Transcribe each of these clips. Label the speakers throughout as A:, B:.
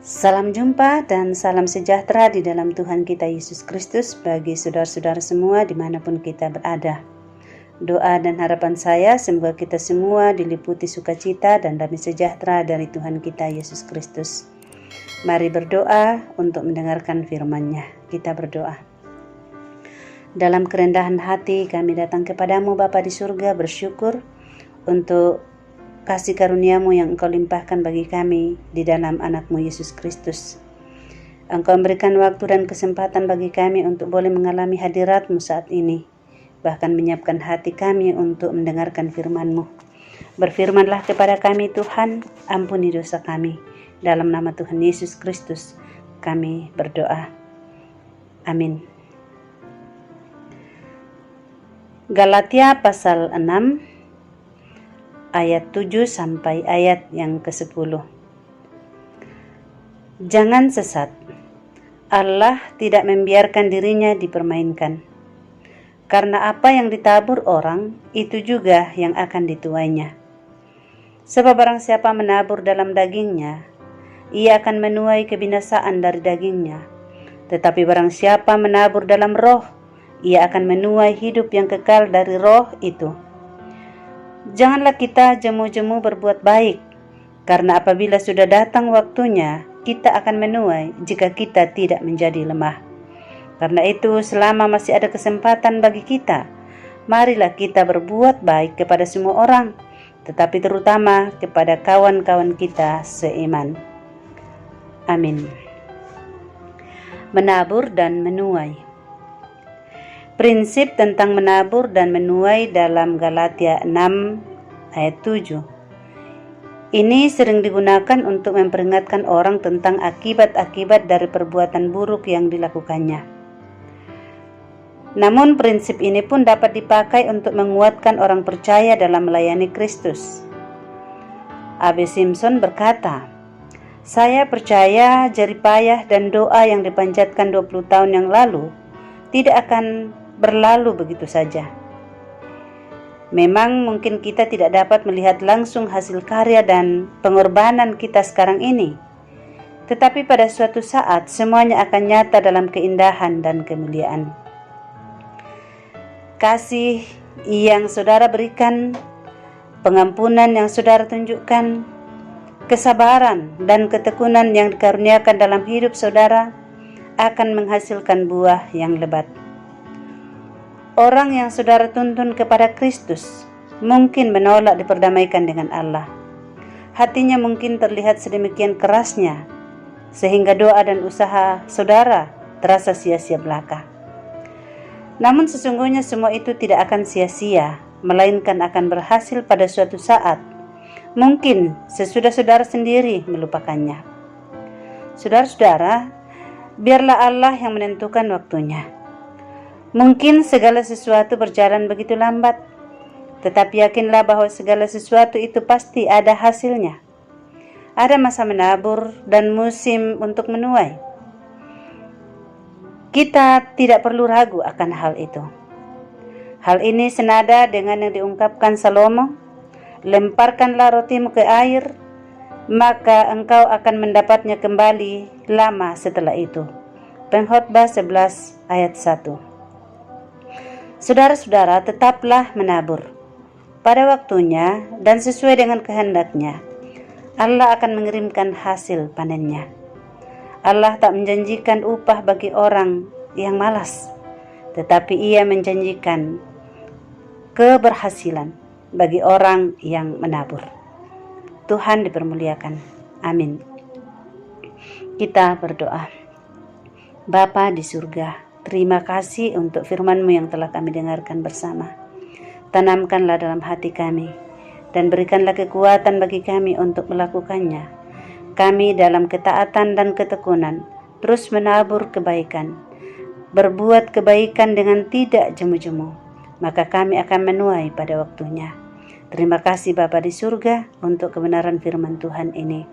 A: Salam jumpa dan salam sejahtera di dalam Tuhan kita Yesus Kristus bagi saudara-saudara semua dimanapun kita berada. Doa dan harapan saya semoga kita semua diliputi sukacita dan damai sejahtera dari Tuhan kita Yesus Kristus. Mari berdoa untuk mendengarkan firman-Nya. Kita berdoa. Dalam kerendahan hati kami datang kepadamu Bapa di surga, bersyukur untuk kasih karunia-Mu yang Engkau limpahkan bagi kami di dalam anak-Mu Yesus Kristus. Engkau memberikan waktu dan kesempatan bagi kami untuk boleh mengalami hadirat-Mu saat ini, bahkan menyiapkan hati kami untuk mendengarkan firman-Mu. Berfirmanlah kepada kami Tuhan, ampuni dosa kami. Dalam nama Tuhan Yesus Kristus kami berdoa. Amin. Galatia pasal 6 ayat 7 sampai ayat yang ke-10. Jangan sesat. Allah tidak membiarkan dirinya dipermainkan. Karena apa yang ditabur orang, itu juga yang akan dituainya. Sebab barang siapa menabur dalam dagingnya, ia akan menuai kebinasaan dari dagingnya. Tetapi barang siapa menabur dalam roh, ia akan menuai hidup yang kekal dari roh itu. Janganlah kita jemu-jemu berbuat baik, karena apabila sudah datang waktunya, kita akan menuai jika kita tidak menjadi lemah. Karena itu, selama masih ada kesempatan bagi kita, marilah kita berbuat baik kepada semua orang, tetapi terutama kepada kawan-kawan kita seiman. Amin. Menabur dan menuai. Prinsip tentang menabur dan menuai dalam Galatia 6 ayat 7. Ini sering digunakan untuk memperingatkan orang tentang akibat-akibat dari perbuatan buruk yang dilakukannya. Namun prinsip ini pun dapat dipakai untuk menguatkan orang percaya dalam melayani Kristus. A.B. Simpson berkata, "Saya percaya jerih payah dan doa yang dipanjatkan 20 tahun yang lalu tidak akan berlalu begitu saja. Memang mungkin kita tidak dapat melihat langsung hasil karya dan pengorbanan kita sekarang ini, tetapi pada suatu saat semuanya akan nyata dalam keindahan dan kemuliaan. Kasih yang saudara berikan, pengampunan yang saudara tunjukkan, kesabaran dan ketekunan yang dikaruniakan dalam hidup saudara akan menghasilkan buah yang lebat. Orang yang saudara tuntun kepada Kristus mungkin menolak diperdamaikan dengan Allah. Hatinya mungkin terlihat sedemikian kerasnya, sehingga doa dan usaha saudara terasa sia-sia belaka. Namun sesungguhnya semua itu tidak akan sia-sia, melainkan akan berhasil pada suatu saat, mungkin sesudah saudara sendiri melupakannya. Saudara-saudara, biarlah Allah yang menentukan waktunya. Mungkin segala sesuatu berjalan begitu lambat, tetapi yakinlah bahwa segala sesuatu itu pasti ada hasilnya. Ada masa menabur dan musim untuk menuai. Kita tidak perlu ragu akan hal itu. Hal ini senada dengan yang diungkapkan Salomo, "Lemparkanlah rotimu ke air, maka engkau akan mendapatnya kembali lama setelah itu." Pengkhotbah 11 ayat 1. Saudara-saudara, tetaplah menabur. Pada waktunya dan sesuai dengan kehendaknya, Allah akan mengirimkan hasil panennya. Allah tak menjanjikan upah bagi orang yang malas, tetapi Ia menjanjikan keberhasilan bagi orang yang menabur. Tuhan dipermuliakan. Amin. Kita berdoa. Bapa di surga, terima kasih untuk firman-Mu yang telah kami dengarkan bersama. Tanamkanlah dalam hati kami dan berikanlah kekuatan bagi kami untuk melakukannya. Kami dalam ketaatan dan ketekunan terus menabur kebaikan, berbuat kebaikan dengan tidak jemu-jemu, maka kami akan menuai pada waktunya. Terima kasih Bapa di surga untuk kebenaran firman Tuhan ini.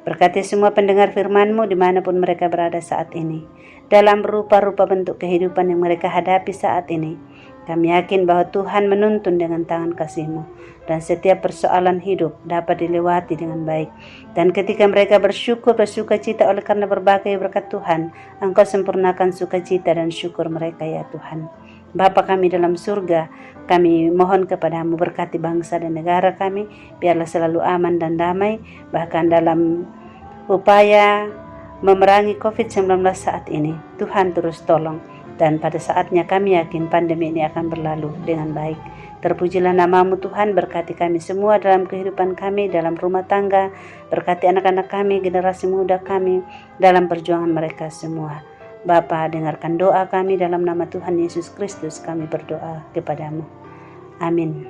A: Berkati semua pendengar firman-Mu dimanapun mereka berada saat ini, dalam rupa-rupa bentuk kehidupan yang mereka hadapi saat ini. Kami yakin bahwa Tuhan menuntun dengan tangan kasih-Mu, dan setiap persoalan hidup dapat dilewati dengan baik. Dan ketika mereka bersyukur bersukacita oleh karena berbagai berkat Tuhan, Engkau sempurnakan sukacita dan syukur mereka ya Tuhan. Bapa kami dalam surga, kami mohon kepadamu berkati bangsa dan negara kami, biarlah selalu aman dan damai, bahkan dalam upaya memerangi COVID-19 saat ini. Tuhan terus tolong, dan pada saatnya kami yakin pandemi ini akan berlalu dengan baik. Terpujilah namamu Tuhan, berkati kami semua dalam kehidupan kami, dalam rumah tangga, berkati anak-anak kami, generasi muda kami, dalam perjuangan mereka semua. Bapa, dengarkan doa kami dalam nama Tuhan Yesus Kristus, kami berdoa kepadamu. Amin.